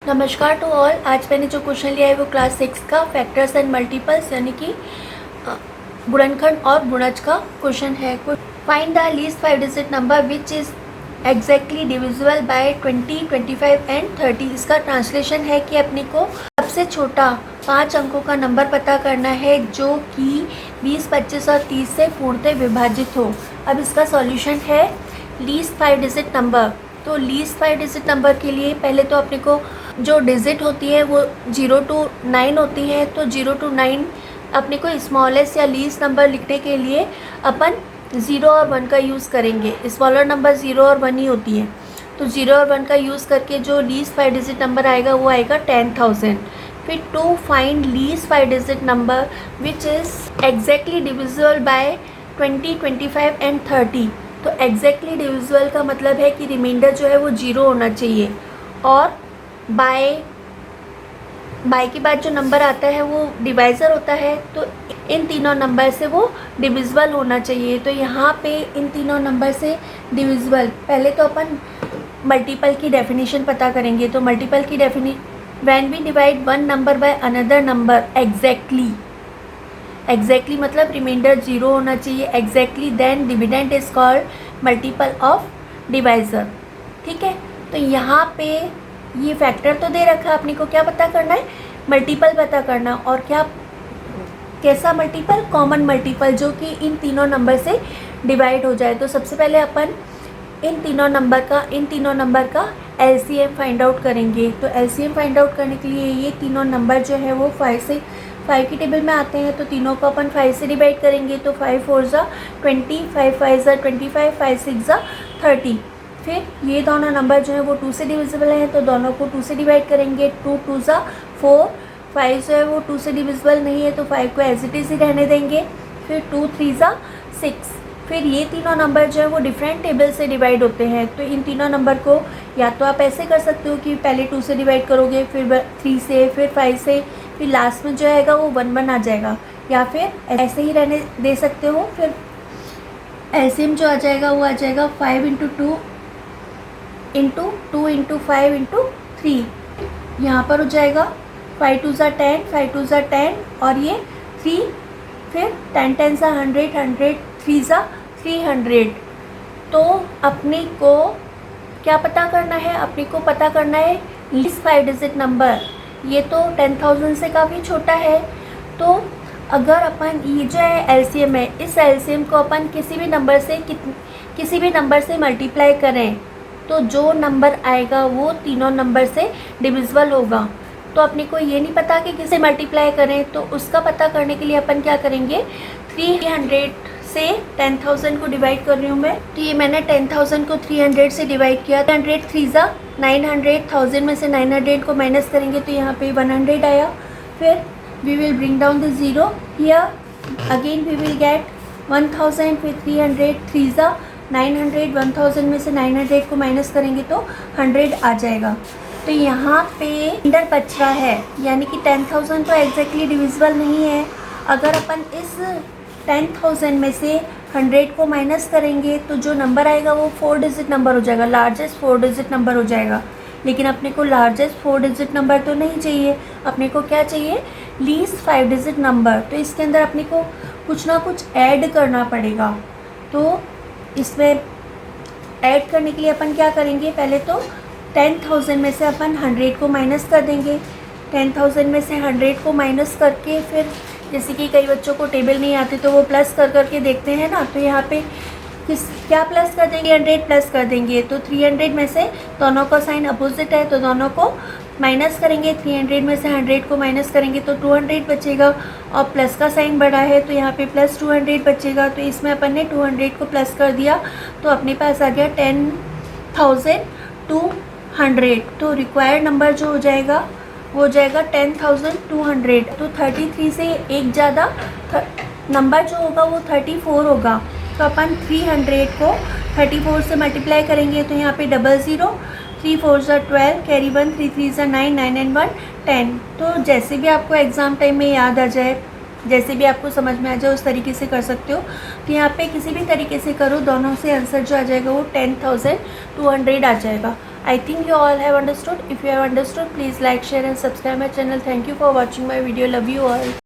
नमस्कार to all. आज मैंने जो क्वेश्चन लिया है वो क्लास 6 का फैक्टर्स एंड मल्टीपल्स यानी कि गुणनखंड और गुणज का क्वेश्चन है। Find the least 5 digit number which is exactly divisible by 20, 25 and 30। इसका ट्रांसलेशन है कि अपने को सबसे छोटा 5 अंकों का नंबर पता करना है जो कि 20, 25 और 30 से पूर्णतः विभाजित हो। अब इसका सॉल्यूशन है लीस्ट 5 डिजिट नंबर। तो लीस्ट 5 डिजिट नंबर के लिए पहले तो अपने को जो डिजिट होती है वो 0 to 9 होती है। तो 0 to 9 अपने को स्मॉलेस्ट या लीस्ट नंबर लिखने के लिए अपन 0 और 1 का यूज़ करेंगे। स्मॉलर नंबर 0 और 1 ही होती है। तो 0 और 1 का यूज़ करके जो लीस्ट 5 डिजिट नंबर आएगा वो आएगा 10,000। फिर to find least 5 digit number which is exactly divisible by 20, 25 and 30। तो एग्जैक्टली डिविजिबल का मतलब है कि रिमाइंडर जो है वो 0 होना चाहिए और बाय के बाद जो नंबर आता है वो डिवाइज़र होता है। तो इन तीनों नंबर से वो डिविजिबल होना चाहिए। तो यहाँ पे इन तीनों नंबर से डिविजिबल, पहले तो अपन मल्टीपल की डेफिनेशन पता करेंगे। तो मल्टीपल की when we divide one number by another number exactly मतलब रिमाइंडर 0 होना चाहिए exactly, then dividend is called multiple of divisor. ठीक है, तो यहाँ पे ये फैक्टर तो दे रखा है, अपने को क्या पता करना है, मल्टीपल पता करना। और क्या, कैसा मल्टीपल, कॉमन मल्टीपल जो कि इन तीनों नंबर से डिवाइड हो जाए। तो सबसे पहले अपन इन तीनों नंबर का एलसीएम फाइंड आउट करेंगे। तो एलसीएम फाइंड आउट करने के लिए ये तीनों नंबर जो है वो 5 की टेबल में आते हैं। तो तीनों को अपन 5 से डिवाइड करेंगे। तो 5 4 ज़ा 20, 5 5 ज़ा 25, 5 6 ज़ा 30। फिर ये दोनों नंबर जो है वो 2 से डिविजिबल हैं तो दोनों को 2 से डिवाइड करेंगे। 2 2 ज़ा 4, 5 जो है वो 2 से डिविजिबल नहीं है तो 5 को एज इट इज़ ही रहने देंगे। फिर 2 3 ज़ा 6। फिर ये तीनों नंबर जो है वो डिफरेंट टेबल से डिवाइड होते हैं। तो इन तीनों नंबर को या तो आप ऐसे कर सकते हो कि पहले 2 से डिवाइड करोगे, फिर 3 से, फिर 5 से, फिर लास्ट में जो आएगा वो 1 1 आ जाएगा, या फिर ऐसे ही रहने दे सकते हो। फिर एलसीएम जो आ जाएगा वो आ जाएगा 5 इंटू 2 इंटू 5 इंटू 3। यहाँ पर हो जाएगा 5 2 ज़ा 10, 5 2 ज़ा 10 और ये 3, फिर 10 10 ज़ा 100, 100 3 ज़ा 300। तो अपने को क्या पता करना है, अपने को पता करना है लीस्ट 5 डिजिट नंबर। ये तो 10,000 से काफ़ी छोटा है। तो अगर अपन ये जो है एलसीएम है, इस एलसीएम को अपन किसी भी नंबर से मल्टीप्लाई करें तो जो नंबर आएगा वो तीनों नंबर से डिविजिबल होगा। तो अपने को ये नहीं पता कि किसे मल्टीप्लाई करें, तो उसका पता करने के लिए अपन क्या करेंगे, 300 से 10,000 को डिवाइड कर रही हूँ मैं। तो ये मैंने 10,000 को 300 से डिवाइड किया। 100 3 ज़ा 900, 1000 में से 900 को माइनस करेंगे तो यहाँ पे 100 आया। फिर we will bring down the zero here, again we will get 1000, फिर 300 3 ज़ा 900, 1000 में से 900 को माइनस करेंगे तो 100 आ जाएगा। तो यहाँ पे रिमाइंडर बच रहा है, यानी कि 10,000 तो एग्जैक्टली डिविजिबल नहीं है। अगर अपन इस 10,000 में से 100 को माइनस करेंगे तो जो नंबर आएगा वो 4 डिजिट नंबर हो जाएगा, लार्जेस्ट 4 डिजिट नंबर हो जाएगा। लेकिन अपने को लार्जेस्ट 4 डिजिट नंबर तो नहीं चाहिए, अपने को क्या चाहिए, लीस्ट 5 डिजिट नंबर। तो इसके अंदर अपने को कुछ ना कुछ ऐड करना पड़ेगा। तो इसमें ऐड करने के लिए अपन क्या करेंगे, पहले तो 10,000 में से अपन 100 को माइनस कर देंगे। 10,000 में से 100 को माइनस करके फिर जैसे कि कई बच्चों को टेबल नहीं आती तो वो प्लस कर करके देखते हैं ना, तो यहाँ पे क्या प्लस कर देंगे, 100 प्लस कर देंगे। तो 300 में से दोनों का साइन अपोजिट है तो दोनों को माइनस करेंगे। 300 में से 100 को माइनस करेंगे तो 200 बचेगा और प्लस का साइन बड़ा है तो यहाँ पे प्लस 200 बचेगा। तो इसमें अपन ने 200 को प्लस कर दिया तो अपने पास आ गया 10,200। तो रिक्वायर्ड नंबर जो हो जाएगा वो हो जाएगा 10,200। तो 33 से एक ज़्यादा नंबर जो होगा वो 34 होगा। तो अपन 300 को 34 से मल्टीप्लाई करेंगे तो यहाँ पे 00, 3 4 ज़ा 12, कैरी 1, 3 3 ज़ा 9, 9 and 1 10। तो जैसे भी आपको एग्ज़ाम टाइम में याद आ जाए, जैसे भी आपको समझ में आ जाए उस तरीके से कर सकते हो। तो यहाँ पे किसी भी तरीके से करो, दोनों से आंसर जो आ जाएगा वो 10,200 आ जाएगा। I think you all have understood. If you have understood, please like, share and subscribe my channel. Thank you for watching my video. Love you all.